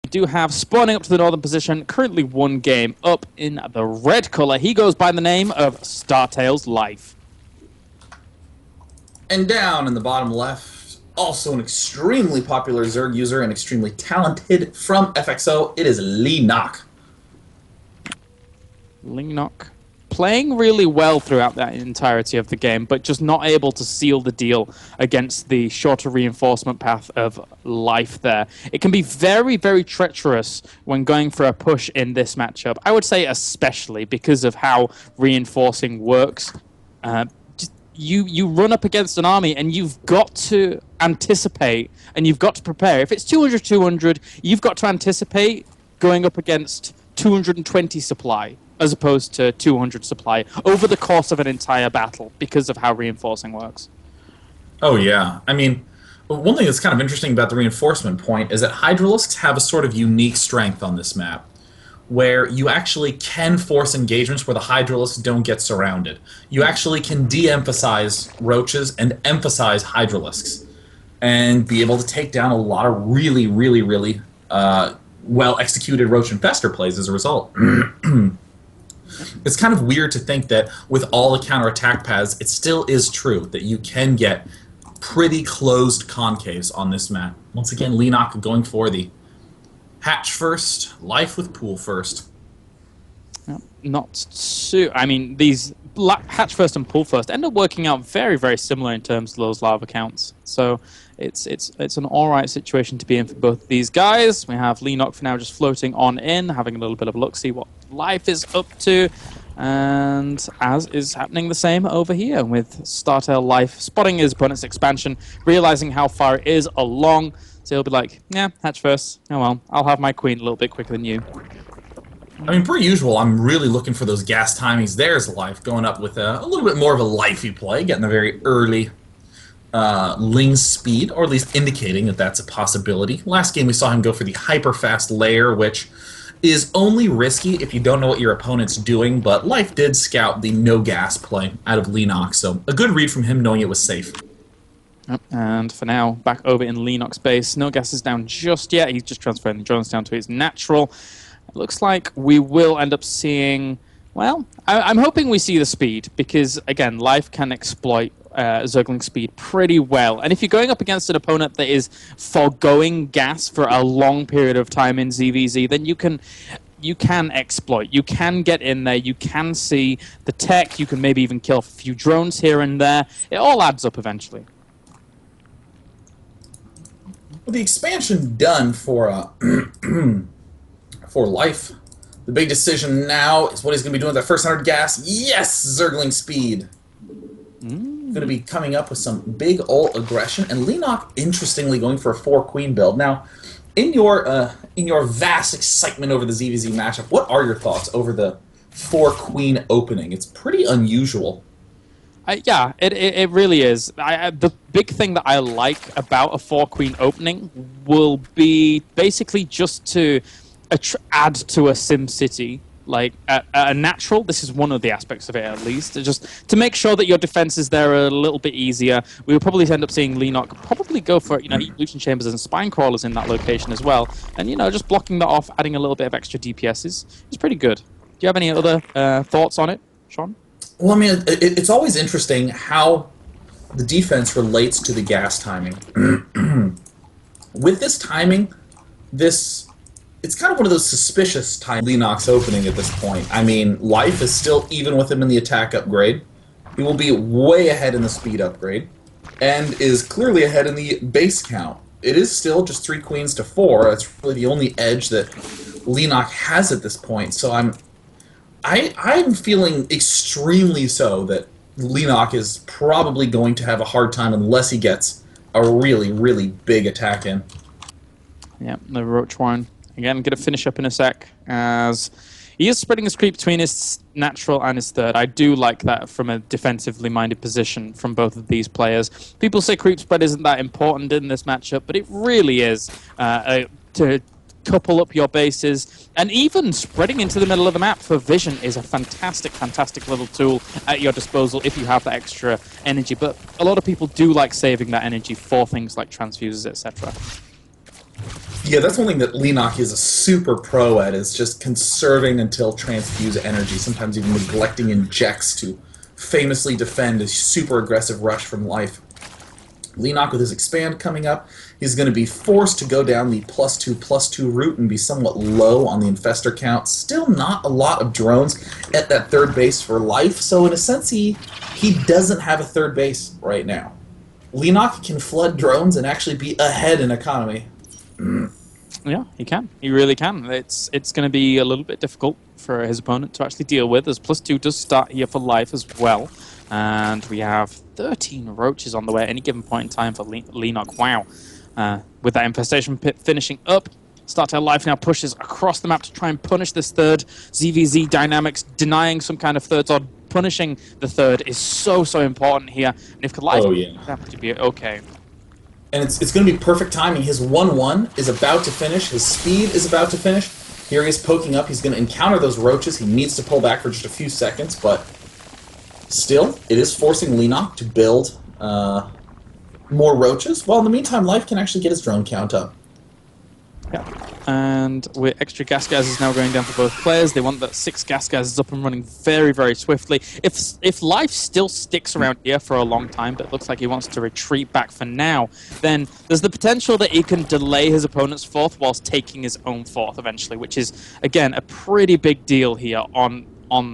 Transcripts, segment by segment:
We do have spawning up to the northern position, currently one game up in the red color. He goes by the name of Startail's Life. And down in the bottom left, also an extremely popular Zerg user and extremely talented from FXO, it is Leenock. Leenock playing really well throughout that entirety of the game, but just not able to seal the deal against the shorter reinforcement path of Life there. It can be very, very treacherous when going for a push in this matchup. I would say especially because of how reinforcing works. You run up against an army and you've got to anticipate and you've got to prepare. If it's 200-200, you've got to anticipate going up against 220 supply as opposed to 200 supply over the course of an entire battle because of how reinforcing works. Oh yeah, I mean, one thing that's kind of interesting about the reinforcement point is that Hydralisks have a sort of unique strength on this map, where you actually can force engagements where the Hydralisks don't get surrounded. You actually can de-emphasize roaches and emphasize Hydralisks, and be able to take down a lot of really, really, really well-executed Roach Infestor plays as a result. It's kind of weird to think that with all the counterattack paths, it still is true that you can get pretty closed concaves on this map. Once again, Leenock going for the hatch first, life with pool first. Not too... I mean, these hatch first and pool first end up working out very, very similar in terms of those lava counts. So it's an alright situation to be in for both of these guys. We have Leenock for now just floating on in, having a little bit of a look, see what Life is up to. And as is happening the same over here with Startail Life, spotting his opponent's expansion, realizing how far it is along. So he'll be like, yeah, hatch first. Oh well, I'll have my queen a little bit quicker than you. I mean, per usual, I'm really looking for those gas timings. There's Life going up with a little bit more of a lifey play, getting a very early Ling speed, or at least indicating that that's a possibility. Last game we saw him go for the hyper-fast layer, which is only risky if you don't know what your opponent's doing, but Life did scout the no-gas play out of Leenock, so a good read from him knowing it was safe. Yep, and for now, back over in Leenock's base. No gas is down just yet. He's just transferring the drones down to his natural. It looks like we will end up seeing... Well, I'm hoping we see the speed, because, again, Life can exploit Zergling speed pretty well. And if you're going up against an opponent that is foregoing gas for a long period of time in ZVZ, then you can exploit. You can get in there. You can see the tech. You can maybe even kill a few drones here and there. It all adds up eventually. With the expansion done for for Life, the big decision now is what he's going to be doing with that first 100 gas. Yes, Zergling speed. Going to be coming up with some big ol' aggression, and Leenock, interestingly, going for a 4-queen build. Now, in your vast excitement over the ZVZ matchup, what are your thoughts over the 4-queen opening? It's pretty unusual. Yeah, it really is. The big thing that I like about a 4-queen opening will be basically just to add to a SimCity. Like a natural, this is one of the aspects of it at least, just to make sure that your defenses there are a little bit easier. We will probably end up seeing Leenock probably go for evolution chambers and spine crawlers in that location as well, and just blocking that off, adding a little bit of extra DPS is pretty good. Do you have any other thoughts on it, Sean? Well, I mean, it's always interesting how the defense relates to the gas timing. With this timing, it's kind of one of those suspicious time Leenock's opening at this point. I mean, Life is still even with him in the attack upgrade. He will be way ahead in the speed upgrade, and is clearly ahead in the base count. It is still just 3 queens to 4. That's really the only edge that Leenock has at this point. So I'm feeling extremely so that Leenock is probably going to have a hard time unless he gets a really, really big attack in. Yeah, the Roach one. Again, going to finish up in a sec, as he is spreading his creep between his natural and his third. I do like that from a defensively minded position from both of these players. People say creep spread isn't that important in this matchup, but it really is to couple up your bases. And even spreading into the middle of the map for vision is a fantastic, fantastic little tool at your disposal if you have that extra energy. But a lot of people do like saving that energy for things like transfuses, etc. Yeah, that's one thing that Leenock is a super pro at, is just conserving until transfuse energy, sometimes even neglecting injects to famously defend a super aggressive rush from life. Leenock with his expand coming up, he's going to be forced to go down the +2/+2 route and be somewhat low on the infestor count. Still not a lot of drones at that third base for life, so in a sense he doesn't have a third base right now. Leenock can flood drones and actually be ahead in economy. Yeah, he can. He really can. It's going to be a little bit difficult for his opponent to actually deal with, as +2 does start here for life as well. And we have 13 roaches on the way at any given point in time for Leenock. Wow. With that infestation pit finishing up, Startail Life now pushes across the map to try and punish this third. ZVZ Dynamics denying some kind of third zone. Punishing the third is so important here. And if Life happen to be okay. And it's going to be perfect timing. His 1-1 is about to finish. His speed is about to finish. Here he is poking up. He's going to encounter those roaches. He needs to pull back for just a few seconds, but still, it is forcing Leenock to build more roaches. Well, in the meantime, Life can actually get his drone count up. Yeah, and with extra gas is now going down for both players. They want that 6 gas is up and running very swiftly. If Life still sticks around here for a long time, but it looks like he wants to retreat back for now, then there's the potential that he can delay his opponent's 4th whilst taking his own 4th eventually, which is, again, a pretty big deal here on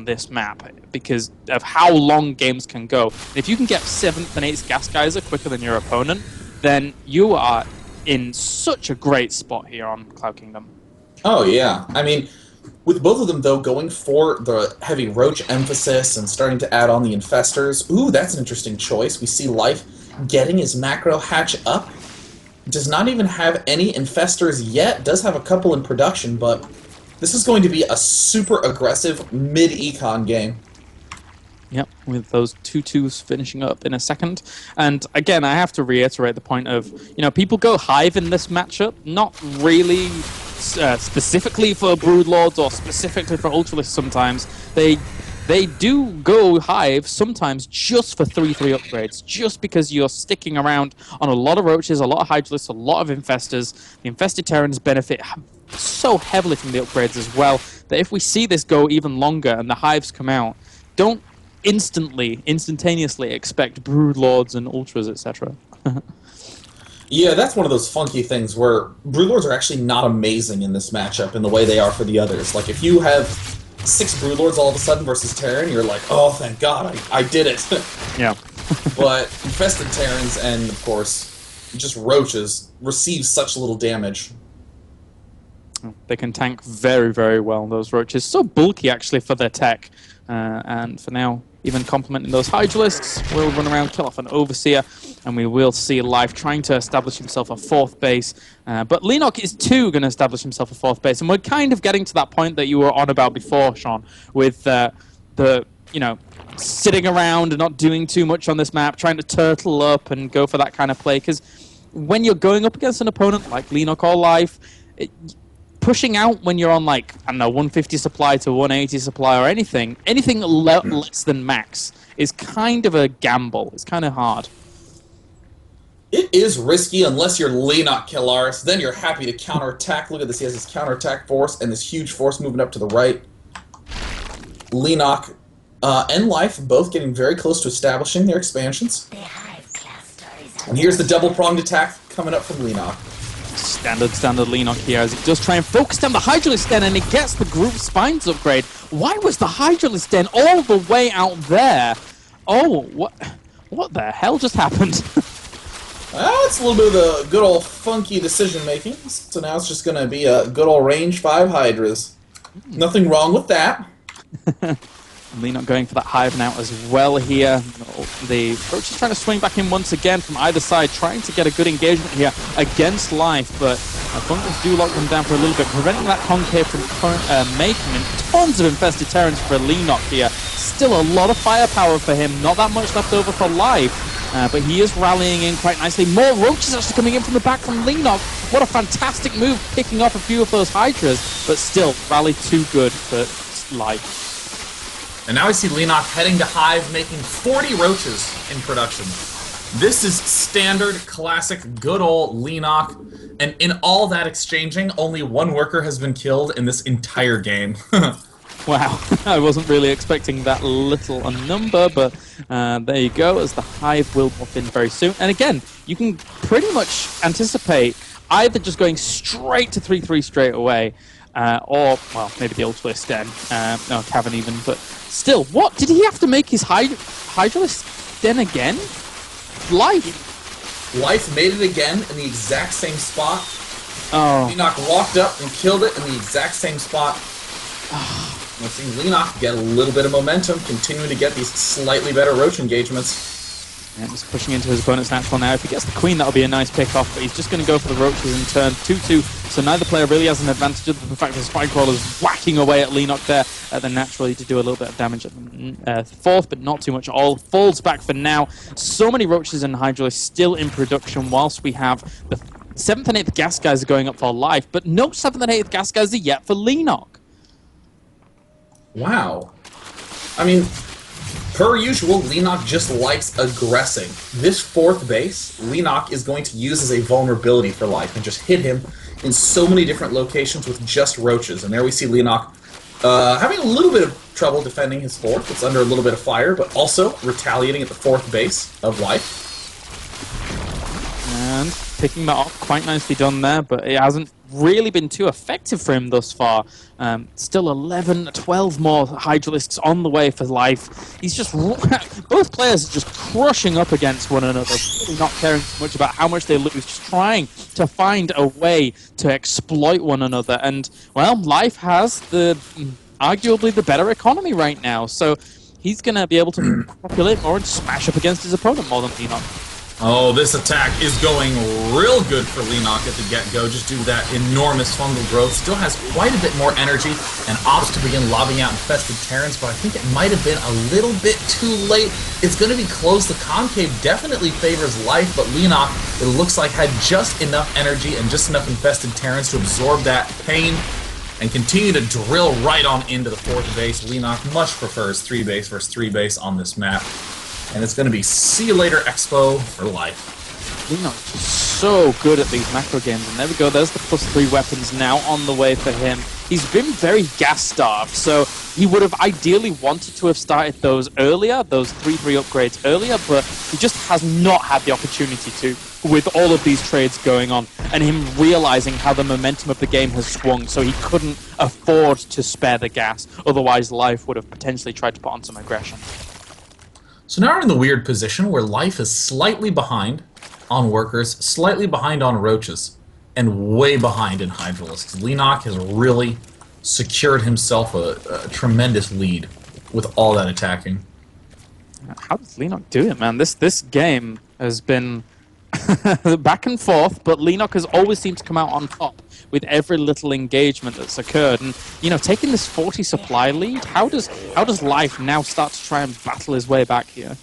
this map because of how long games can go. And if you can get 7th and 8th gas geyser quicker than your opponent, then you are in such a great spot here on Cloud Kingdom. Oh, yeah. I mean, with both of them, though, going for the heavy roach emphasis and starting to add on the infestors, ooh, that's an interesting choice. We see Life getting his macro hatch up. Does not even have any infestors yet. Does have a couple in production, but this is going to be a super aggressive mid-econ game. Yep, with those 2-2s finishing up in a second. And again, I have to reiterate the point of, people go Hive in this matchup, not really specifically for Broodlords or specifically for Ultralisks sometimes. They do go Hive sometimes just for 3/3 upgrades, just because you're sticking around on a lot of roaches, a lot of Hydralisks, a lot of infestors. The infested Terrans benefit so heavily from the upgrades as well, that if we see this go even longer and the Hives come out, don't instantaneously expect Broodlords and Ultras, etc. Yeah, that's one of those funky things where Broodlords are actually not amazing in this matchup in the way they are for the others. Like, if you have 6 Broodlords all of a sudden versus Terran, you're like, oh, thank God, I did it. Yeah. But infested Terrans and, of course, just roaches receive such little damage. They can tank very well, those roaches. So bulky, actually, for their tech. And for now, even complementing those Hydralisks, will run around, kill off an Overseer, and we will see Life trying to establish himself a 4th base. But Leenock is too going to establish himself a 4th base, and we're kind of getting to that point that you were on about before, Sean, with sitting around and not doing too much on this map, trying to turtle up and go for that kind of play. Because when you're going up against an opponent like Leenock or Life, pushing out when you're on, like, I don't know, 150 supply to 180 supply or anything less than max is kind of a gamble. It's kind of hard. It is risky unless you're Leenock Killaris. Then you're happy to counterattack. Look at this. He has his counterattack force and this huge force moving up to the right. Leenock and Life both getting very close to establishing their expansions. And here's the double-pronged attack coming up from Leenock. Standard Leenock here as he does try and focus down the Hydralisk Den, and he gets the group spines upgrade. Why was the Hydralisk Den all the way out there? Oh, what the hell just happened? Well, it's a little bit of a good old funky decision making. So now it's just going to be a good old range 5 Hydras. Nothing wrong with that. Leenock going for that Hive now as well here. The Roach is trying to swing back in once again from either side, trying to get a good engagement here against Life, but Bunkers do lock them down for a little bit, preventing that concave from making, and tons of infested Terrans for Leenock here. Still a lot of firepower for him, not that much left over for Life, but he is rallying in quite nicely. More Roaches actually coming in from the back from Leenock. What a fantastic move, picking off a few of those Hydras, but still, rally too good for Life. And now I see Leenock heading to Hive, making 40 roaches in production. This is standard, classic, good old Leenock, and in all that exchanging, only one worker has been killed in this entire game. Wow, I wasn't really expecting that little a number, but there you go, as the Hive will buff in very soon. And again, you can pretty much anticipate either just going straight to 3-3 straight away, or, well, maybe the Ultimalist Den, no, Cavern even, but still, what? Did he have to make his Hydralisk Den again? Life made it again in the exact same spot. Oh. Leenock walked up and killed it in the exact same spot. We're seeing Leenock get a little bit of momentum, continuing to get these slightly better Roach engagements. Yeah, just pushing into his opponent's natural now. If he gets the Queen, that'll be a nice pick-off, but he's just going to go for the Roaches in turn 2-2, so neither player really has an advantage of the fact that Spinecrawler's whacking away at Leenock there, then naturally to do a little bit of damage at the fourth, but not too much at all. Falls back for now. So many Roaches and Hydralisks still in production, whilst we have the 7th and 8th gas guys are going up for life, but no 7th and 8th gas guys are yet for Leenock. Wow. I mean, per usual, Leenock just likes aggressing. This 4th base, Leenock is going to use as a vulnerability for life and just hit him in so many different locations with just Roaches. And there we see Leenock having a little bit of trouble defending his 4th. It's under a little bit of fire, but also retaliating at the 4th base of life. And picking that off, quite nicely done there, but it hasn't really been too effective for him thus far. Still 11, 12 more Hydralisks on the way for life. He's just... both players are just crushing up against one another, really not caring too much about how much they lose, just trying to find a way to exploit one another. And, well, life has the arguably the better economy right now, so he's going to be able to populate more and smash up against his opponent more than Leenock. Oh, this attack is going real good for Leenock at the get-go, just due to that enormous fungal growth. Still has quite a bit more energy and opts to begin lobbing out infested Terrans, but I think it might have been a little bit too late. It's going to be close. The Concave definitely favors life, but Leenock, it looks like, had just enough energy and just enough infested Terrans to absorb that pain and continue to drill right on into the 4th base. Leenock much prefers 3 base versus 3 base on this map. And it's going to be see you later Expo for life. Leenock is so good at these macro games, and there we go, there's the +3 weapons now on the way for him. He's been very gas-starved, so he would have ideally wanted to have started those earlier, those 3-3 upgrades earlier, but he just has not had the opportunity to, with all of these trades going on, and him realizing how the momentum of the game has swung, so he couldn't afford to spare the gas, otherwise life would have potentially tried to put on some aggression. So now we're in the weird position where life is slightly behind on workers, slightly behind on roaches, and way behind in Hydralisks. Leenock has really secured himself a tremendous lead with all that attacking. How does Leenock do it, man? This game has been back and forth, but Leenock has always seemed to come out on top with every little engagement that's occurred. And, you know, taking this 40 supply lead, how does Life now start to try and battle his way back here?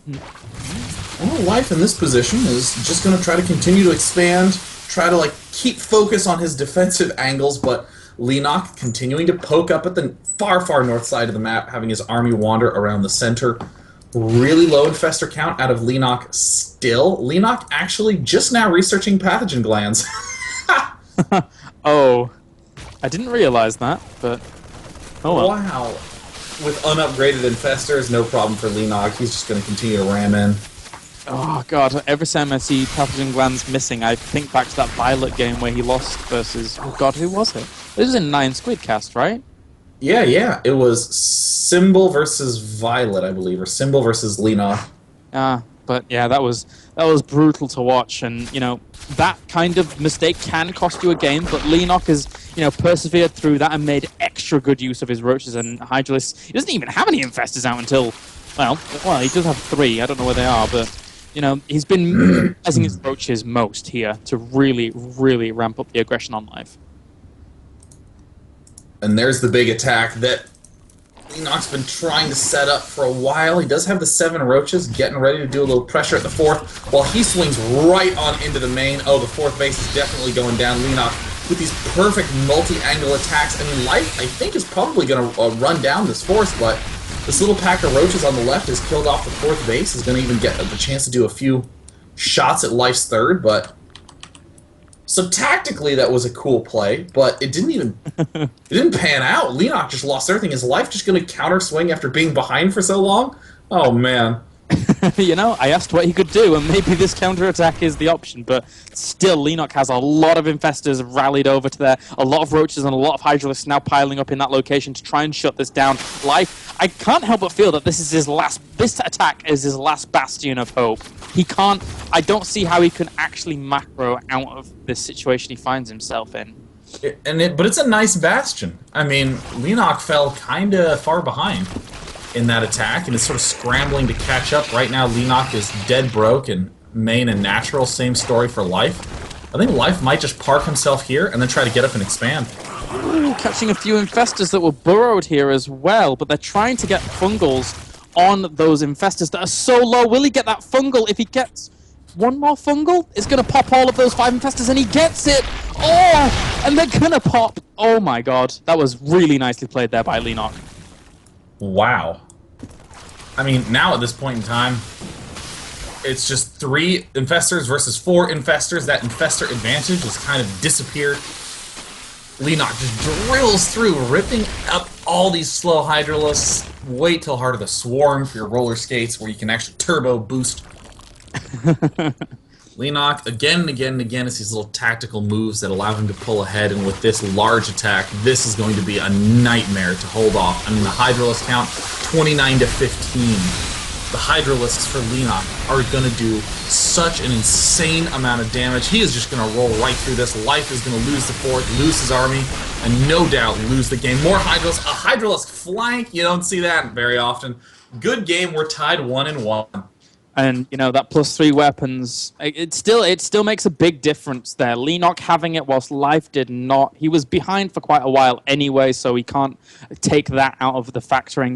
Well, Life in this position is just going to try to continue to expand, try to, like, keep focus on his defensive angles, but Leenock continuing to poke up at the far, far north side of the map, having his army wander around the center. Really low infestor count out of Leenock still. Leenock actually just now researching pathogen glands. Oh, I didn't realize that, but oh well. Wow. With unupgraded infestors, no problem for Leenock. He's just going to continue to ram in. Oh god, every time I see pathogen glands missing, I think back to that Violet game where he lost versus, oh god, who was it? This was in 9 Squid cast, right? Yeah. It was Symbol versus Violet, I believe, or Symbol versus Leenock. But yeah, that was brutal to watch, and you know that kind of mistake can cost you a game. But Leenock has persevered through that and made extra good use of his roaches and Hydralisks. He doesn't even have any infestors out until well, he does have 3. I don't know where they are, but he's been utilizing his roaches most here to really, really ramp up the aggression on life. And there's the big attack that Leenock's been trying to set up for a while. He does have the 7 roaches getting ready to do a little pressure at the 4th, while he swings right on into the main. Oh, the 4th base is definitely going down. Leenock with these perfect multi-angle attacks. I mean, Life, I think, is probably going to run down this force, but This little pack of roaches on the left is killed off the 4th base, is going to even get the chance to do a few shots at life's 3rd, but... So tactically that was a cool play, but it didn't pan out. Leenock just lost everything. Is life just going to counter swing after being behind for so long? Oh, man. You know, I asked what he could do, and maybe this counterattack is the option, but still, Leenock has a lot of infestors rallied over to there, a lot of roaches and a lot of hydralisks now piling up in that location to try and shut this down. Life, I can't help but feel that this attack is his last bastion of hope. He can't, I don't see how he can actually macro out of this situation he finds himself in. But it's a nice bastion. I mean, Leenock fell kind of far behind in that attack, and is sort of scrambling to catch up. Right now, Leenock is dead broke, and main and natural, same story for Life. I think Life might just park himself here and then try to get up and expand. Ooh, catching a few infestors that were burrowed here as well, but they're trying to get fungals on those infestors that are so low. Will he get that fungal? If he gets one more fungal, it's going to pop all of those 5 infestors, and he gets it! Oh! And they're going to pop! Oh my god, that was really nicely played there by Leenock. Wow. I mean, now at this point in time, it's just 3 infestors versus 4 infestors. That infestor advantage has kind of disappeared. Leenock just drills through, ripping up all these slow hydralisks. Wait till Heart of the Swarm for your roller skates, where you can actually turbo boost. Leenock, again and again and again, it's these little tactical moves that allow him to pull ahead, and with this large attack, this is going to be a nightmare to hold off. I mean, the Hydralisk count, 29 to 15. The Hydralisks for Leenock are going to do such an insane amount of damage. He is just going to roll right through this. Life is going to lose the 4th, lose his army, and no doubt lose the game. More Hydralisk, a Hydralisk flank, you don't see that very often. Good game, we're tied 1-1. And, you know, that +3 weapons, it still makes a big difference there. Leenock having it whilst Life did not. He was behind for quite a while anyway, so he can't take that out of the factoring.